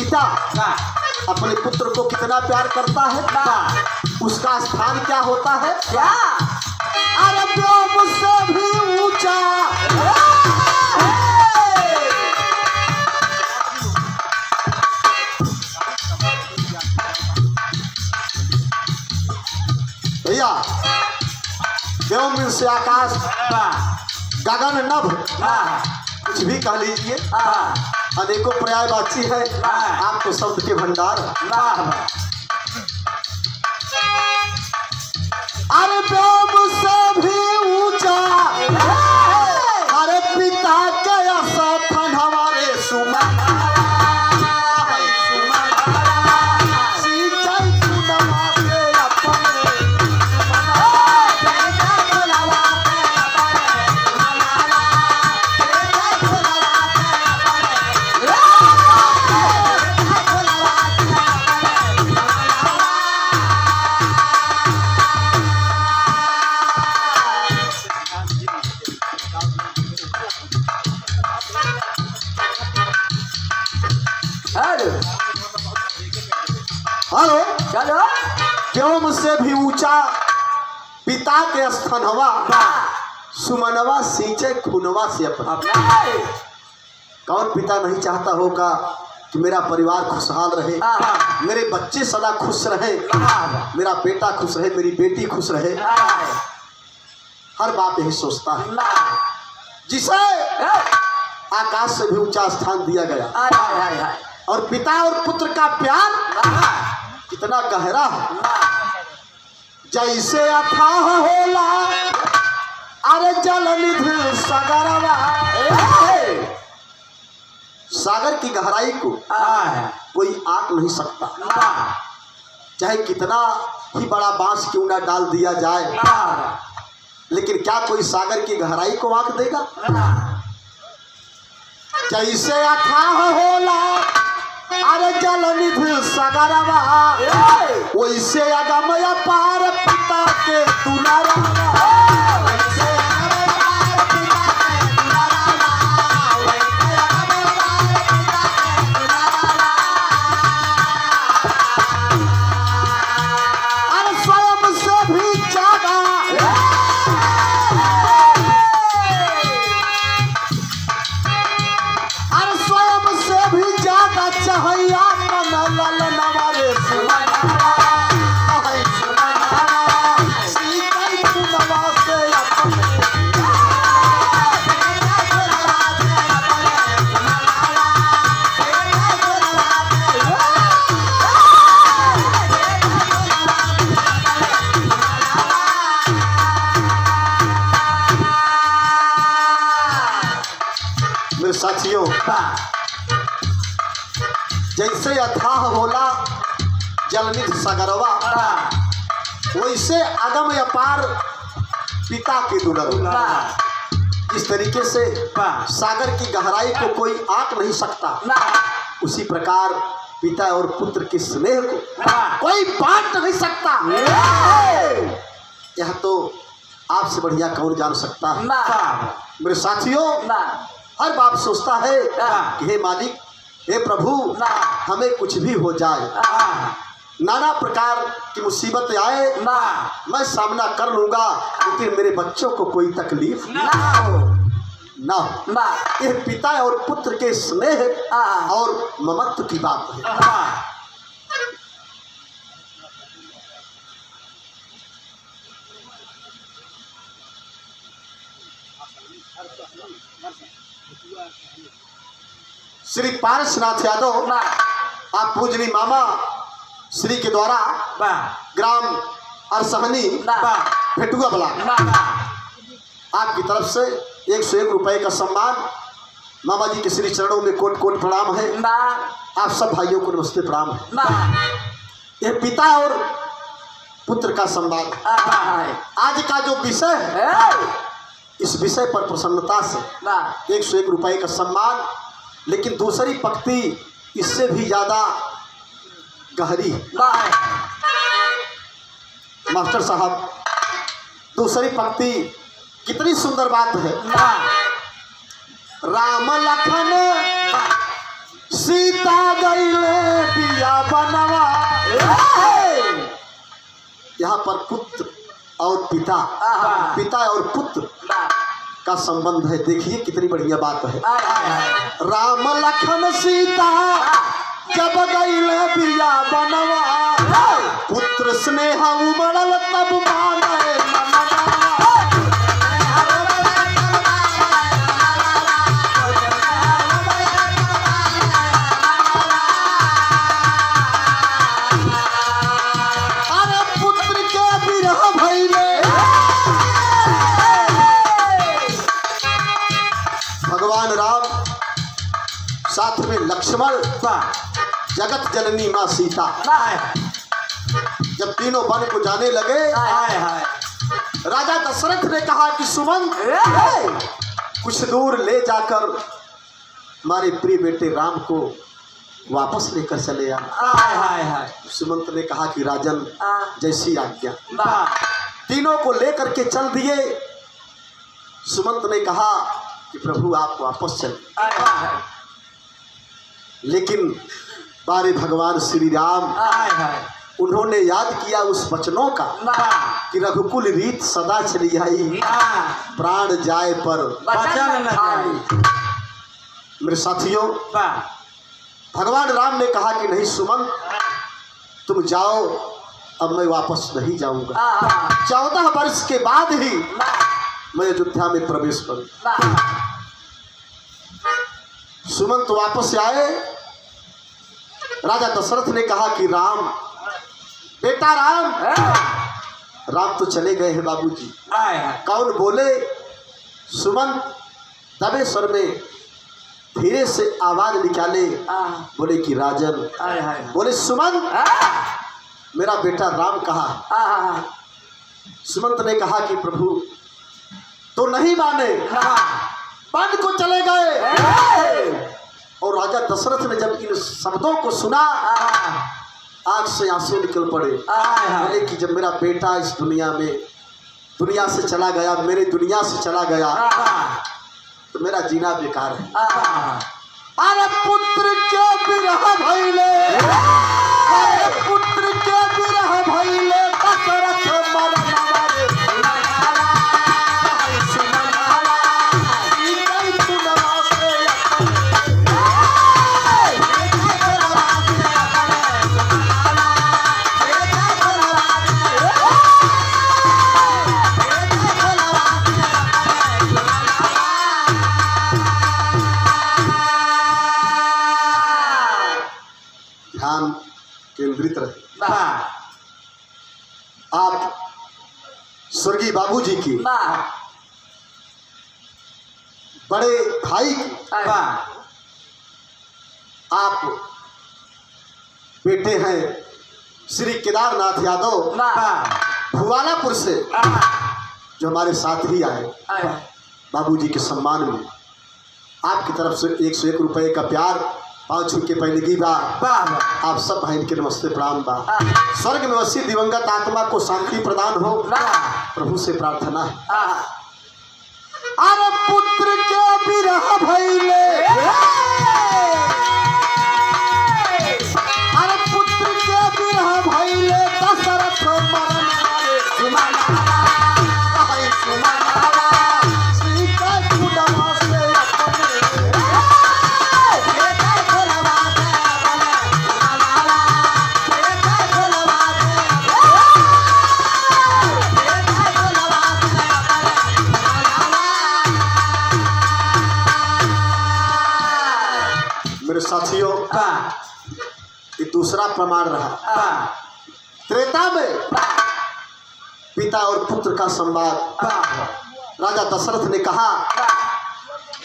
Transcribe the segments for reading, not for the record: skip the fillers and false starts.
पिता अपने पुत्र को कितना प्यार करता है, उसका स्थान क्या होता है? क्या? अरे व्योम से भी ऊंचा, भैया व्योम से आकाश, गगन नभ, कुछ भी कह लीजिए, अनेकों पर्यायवाची है, आपको शब्द के भंडार। अरे व्योम से भी ऊंचा, अरे पिता के स्थान हमारे सुमन, चलो व्योम से भी ऊंचा पिता के स्थानवा, सुमनवा सींचे खूनवा से अपना। कौन पिता नहीं चाहता होगा कि मेरा परिवार खुशहाल रहे, मेरे बच्चे सदा खुश रहे, मेरा बेटा खुश रहे, मेरी बेटी खुश रहे। हर बाप यही सोचता है, जिसे आकाश से भी ऊंचा स्थान दिया गया। और पिता और पुत्र का प्यार कितना गहरा है, जैसे अथाह होला अरे जल निधि सागरवा। सागर की गहराई को कोई आंक नहीं सकता, चाहे कितना ही बड़ा बांस क्यों ना डाल दिया जाए, लेकिन क्या कोई सागर की गहराई को आंक देगा? जैसे अथाह होला अरे जल निधि सागरवा, वैसे अगम अपार पिता के दुलारा। अरे स्वयं से भी ज्यादा, अरे स्वयं से भी ज्यादा चाहिया लल नवारे सुमनवा, सीताई खुनवा से अपने। मेरे साथियों, जैसे अथाह होला जलनिधि सागरवा, वैसे अगम अपार पिता के दुलारा। इस तरीके से सागर की गहराई को कोई आंक नहीं सकता, उसी प्रकार पिता और पुत्र के स्नेह को कोई बांट नहीं सकता। यह तो आपसे बढ़िया कौन जान सकता है? मेरे साथियों, हर बाप सोचता है कि हे मालिक, हे प्रभु, हमें कुछ भी हो जाए, नाना प्रकार की मुसीबत आए, मैं सामना कर लूंगा, लेकिन मेरे बच्चों को कोई तकलीफ ना हो। यह पिता और पुत्र के स्नेह और ममत्व की बात है। श्री पारसनाथ यादव, आप पूजनी मामा श्री के द्वारा ग्राम अरसहनी भेटुआ बला, आपकी तरफ से 101 रुपए का सम्मान। मामा जी के श्री चरणों में कोट कोट प्रणाम है। आप सब भाइयों को नमस्ते प्रणाम है। यह पिता और पुत्र का संवाद, आज का जो विषय है, इस विषय पर प्रसन्नता से 101 रुपए का सम्मान, लेकिन दूसरी पंक्ति इससे भी ज्यादा गहरी है। मास्टर साहब, दूसरी पंक्ति कितनी सुंदर बात है। राम लखन सीता गईले बिया बनवा। यहाँ पर पुत्र और पिता, पिता और पुत्र का संबंध है। देखिए कितनी बढ़िया बात है। राम लखन सीता जब गईले बिया बनवा, पुत्र स्नेह उमड़ल तब माने मनवा। अरे पुत्र के बिरह भइले, भगवान राम साथ में लक्ष्मण, जगत जननी माँ सीता, जब तीनों वन को जाने लगे, राजा दशरथ ने कहा कि सुमंत कुछ दूर ले जाकर हमारे प्रिय बेटे राम को वापस लेकर चले आ। सुमंत ने कहा कि राजन जैसी आज्ञा। तीनों को लेकर के चल दिए। सुमंत ने कहा कि प्रभु आप वापस चले, लेकिन बारे भगवान श्री राम उन्होंने याद किया उस वचनों का कि रघुकुल रीत सदा चली आई, प्राण जाए पर वचन न जाए। मेरे साथियों, भगवान राम ने कहा कि नहीं सुमंत तुम जाओ, अब मैं वापस नहीं जाऊंगा। 14 वर्ष के बाद ही मैं अयोध्या में प्रवेश करूं। सुमंत वापस आए। राजा दशरथ ने कहा कि राम, बेटा राम, राम तो चले गए हैं बाबूजी। कौन बोले? सुमंत दबे स्वर में धीरे से आवाज निकाले, बोले कि राजन। बोले सुमंत मेरा बेटा राम कहा। सुमंत ने कहा कि प्रभु तो नहीं माने, वन को चले गए। और राजा दशरथ ने जब इन शब्दों को सुना, आंख से आंसू निकल पड़े। बोले कि जब मेरा बेटा इस दुनिया से चला गया, मेरे दुनिया से चला गया, तो मेरा जीना बेकार है। अरे पुत्र के बिरह भइले, अरे पुत्र के बिरह भइले, दशरथ मरन मारे। ध्यान केंद्रित रहे। आप स्वर्गीय बाबूजी की, बड़े भाई की आप बेटे हैं श्री केदारनाथ यादव भुवालापुर से, जो हमारे साथ ही आए। बाबूजी के सम्मान में आपकी तरफ से 101 रुपए का प्यार, पाँव छू के पहले बा। आप सब भाई के नमस्ते प्रणाम बा। स्वर्ग में वसी दिवंगत आत्मा को शांति प्रदान हो, प्रभु से प्रार्थना है। अरे पुत्र के बिरह भइले, अरे पुत्र के बिरह भइले, दशरथ मरन मारे। सीता कुडवा से साथियों, ये दूसरा प्रमाण रहा। त्रेता में पिता और पुत्र का संवाद। राजा दशरथ ने कहा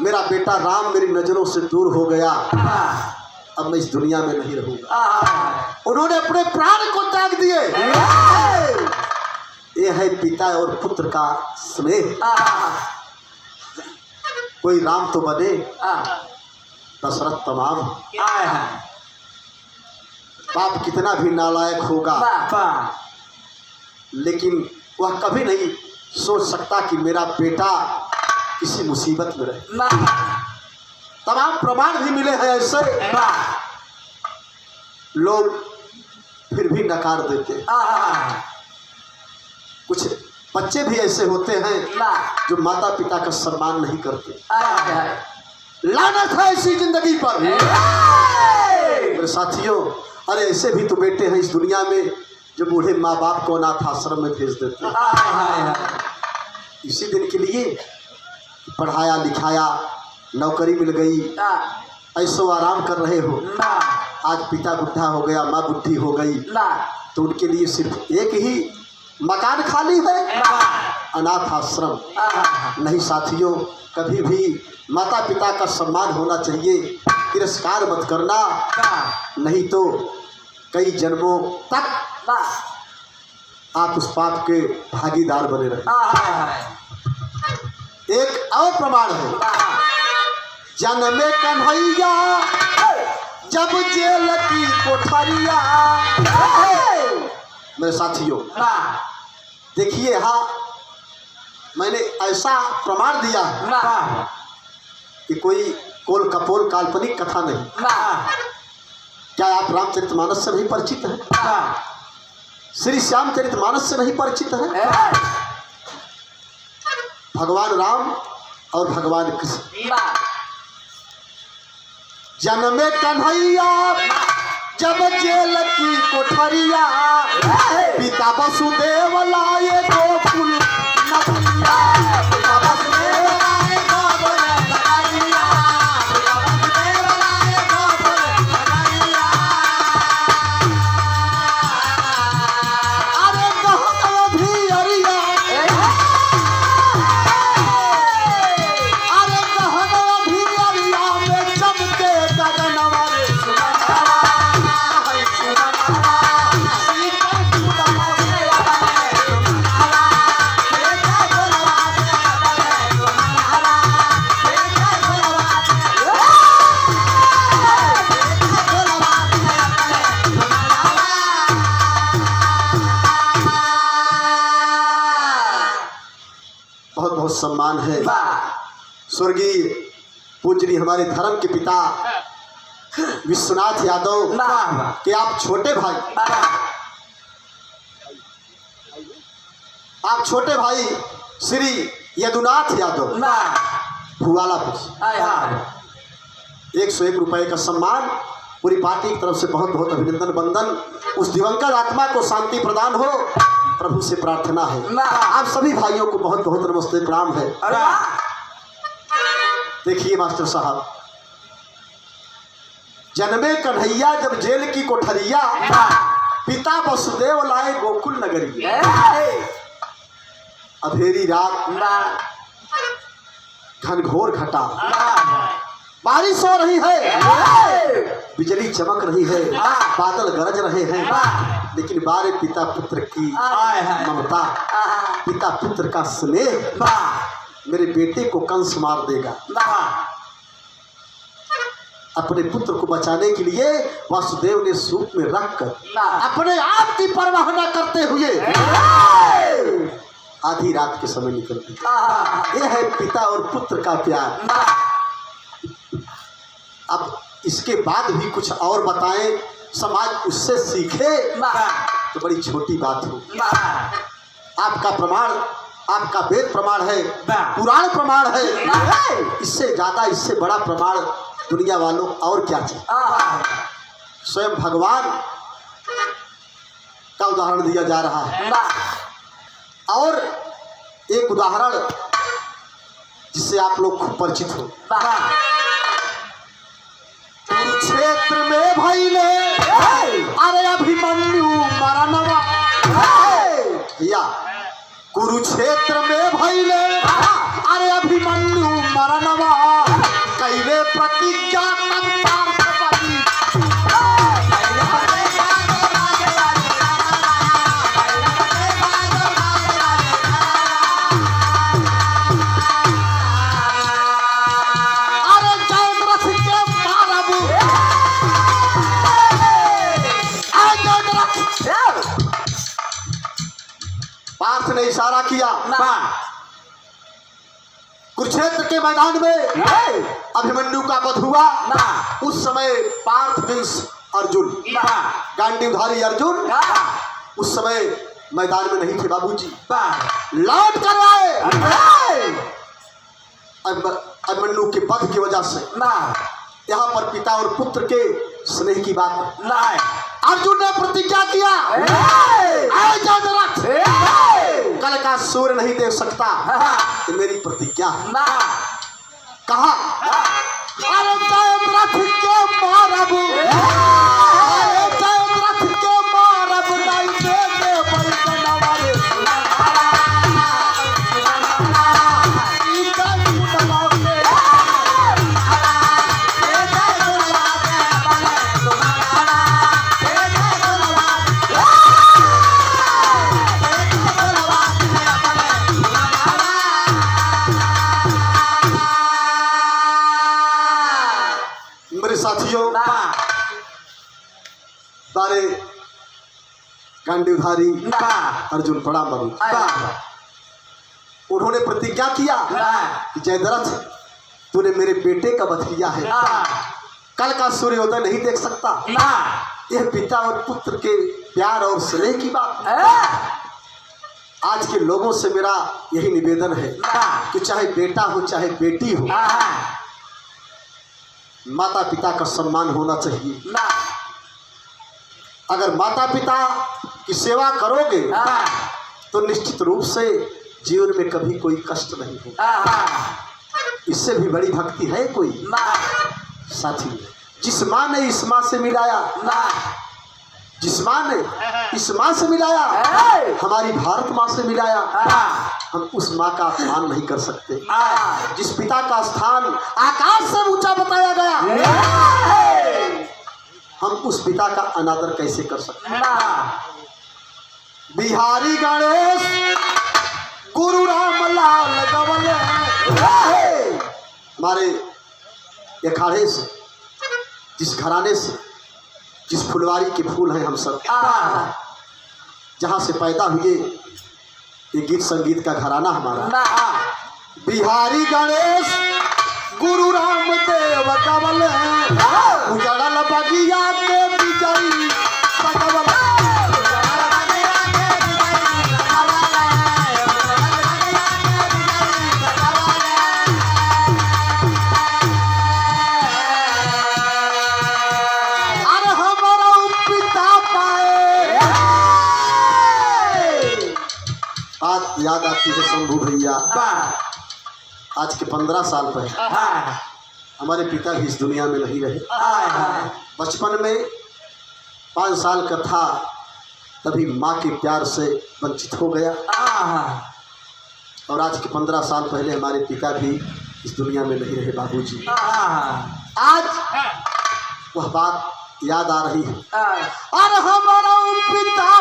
मेरा बेटा राम मेरी नजरों से दूर हो गया, अब मैं इस दुनिया में नहीं रहूंगा। उन्होंने अपने प्राण को त्याग दिए। ये है पिता और पुत्र का स्नेह। कोई राम तो बने, दशरथ तमाम। बाप कितना भी नालायक होगा, लेकिन वह कभी नहीं सोच सकता कि मेरा बेटा किसी मुसीबत में रहे। तमाम प्रमाण भी मिले हैं ऐसे, लोग फिर भी नकार देते हैं। कुछ बच्चे भी ऐसे होते हैं जो माता पिता का सम्मान नहीं करते। लानत है ऐसी जिंदगी पर। मेरे साथियों, अरे ऐसे भी तो बेटे हैं इस दुनिया में जो बूढ़े माँ बाप को अनाथ आश्रम में भेज देते हैं इसी दिन के लिए। पढ़ाया लिखाया, नौकरी मिल गई, ऐसो आराम कर रहे हो, आज पिता बुढ़ा हो गया, माँ बुढ़ी हो गई, तो उनके लिए सिर्फ एक ही मकान खाली है, अनाथ आश्रम। नहीं साथियों, कभी भी माता पिता का सम्मान होना चाहिए, तिरस्कार मत करना, नहीं तो कई जन्मों तक आप उस पाप के भागीदार बने रहे। एक और प्रमाण है, जन्मे कन्हैया जब जेल की कोठरिया। मेरे साथियों, देखिए यहाँ मैंने ऐसा प्रमाण दिया कि कोई कोल कपोल काल्पनिक कथा नहीं। क्या आप रामचरितमानस से नहीं परिचित हैं? श्री श्यामचरितमानस से नहीं परिचित हैं? भगवान राम और भगवान कृष्ण। जन्मे कन्हैया जब जेल की कोठरिया, पिता वसुदेव लाए गोकुल नगरिया। पिता वसुदेव लाए गोकुल नगरिया, पिता वसुदेव लाए गोकुल नगरिया। अरे कहत भी अरिया, अरे कहत भी अरिया में चमके गगनवा रे सुनहरा। बहुत बहुत सम्मान है स्वर्गीय पूजनीय हमारे धर्म के पिता विश्वनाथ यादव के आप छोटे भाई श्री यदुनाथ यादव भुआलापुर 101 रुपए का सम्मान। पूरी पार्टी की तरफ से बहुत बहुत अभिनंदन वंदन। उस दिवंगत आत्मा को शांति प्रदान हो, प्रभु से प्रार्थना है। आप सभी भाइयों को बहुत बहुत नमस्ते प्रणाम है। देखिए मास्टर साहब, जन्मे कन्हैया जब जेल की कोठरिया, पिता वसुदेव लाए गोकुल नगरिया। अधेरी रात, घनघोर घटा, बारिश हो रही है, बिजली चमक रही है, बादल गरज रहे हैं, लेकिन बारे पिता पुत्र की ममता, पिता पुत्र का स्नेह, मेरे बेटे को कंस मार देगा। अपने पुत्र को बचाने के लिए वासुदेव ने सूप में रखकर अपने आप की परवाह न करते हुए आधी रात के समय निकल गए। यह है पिता और पुत्र का प्यार। अब इसके बाद भी कुछ और बताएं, समाज उससे सीखे, तो बड़ी छोटी बात हो। आपका प्रमाण, आपका वेद प्रमाण है, पुराण प्रमाण है, इससे ज्यादा, इससे बड़ा प्रमाण दुनिया वालों और क्या चाहिए। स्वयं भगवान का उदाहरण दिया जा रहा है। और एक उदाहरण जिससे आप लोग खूब परिचित हो, कुरुक्षेत्र में भइले अरे अभिमन्यु मरनवा। भैया, कुरुक्षेत्र में भइले अरे अभिमन्यु मरनवा, कैले प्रतिज्ञा कंतार बलि। अरे जयद्रथ के मारब, पार्थ ने इशारा किया, कुरुक्षेत्र के मैदान में अभिमन्यु का वध हुआ। उस समय पार्थ वंश अर्जुन, गांडीवधारी अर्जुन उस समय मैदान में नहीं थे बाबूजी। लौट कर आए अभिमन्यु के वध की वजह से। यहाँ पर पिता और पुत्र के स्नेह की बात है। अर्जुन ने प्रतिज्ञा किया, कल का सूर्य नहीं देख सकता, ये मेरी प्रतिज्ञा है। कहा अरे जयद्रथ के मारब, अरे जयद्रथ के मारब, नहीं देखे बलकनवा रे साथियों। सारे गांडीवधारी अर्जुन प्रणाम बाबू। उन्होंने प्रतिज्ञा किया कि जयद्रथ तूने मेरे बेटे का वध किया है, कल का सूर्योदय नहीं देख सकता। यह पिता और पुत्र के प्यार और स्नेह की बात है। आज के लोगों से मेरा यही निवेदन है कि चाहे बेटा हो चाहे बेटी हो, माता पिता का सम्मान होना चाहिए। अगर माता पिता की सेवा करोगे तो निश्चित रूप से जीवन में कभी कोई कष्ट नहीं होगा। इससे भी बड़ी भक्ति है कोई साथी? जिस माँ ने इस माँ से मिलाया, जिस माँ ने इस माँ से मिलाया, हमारी भारत माँ से मिलाया, हम उस माँ का अपमान नहीं कर सकते। जिस पिता का स्थान आकाश से ऊंचा बताया गया, हम उस पिता का अनादर कैसे कर सकते? बिहारी गणेश गुरु रामलाल गवले हमारे अखाड़े से, जिस घराने से, जिस फुलवारी के फूल हैं हम सब, जहाँ से पैदा हुए, ये गीत संगीत का घराना हमारा। बिहारी गणेश गुरु रामदेव कवल उजड़ल बगिया के बिजई पटवल। याद आती है शंभू भैया, आज के 15 साल पहले हमारे पिता भी इस दुनिया में नहीं रहे। बचपन में 5 साल का था, तभी माँ के प्यार से वंचित हो गया। और आज के 15 साल पहले हमारे पिता भी इस दुनिया में नहीं रहे बाबूजी। आज वह बात याद आ रही है। और हमारा पिता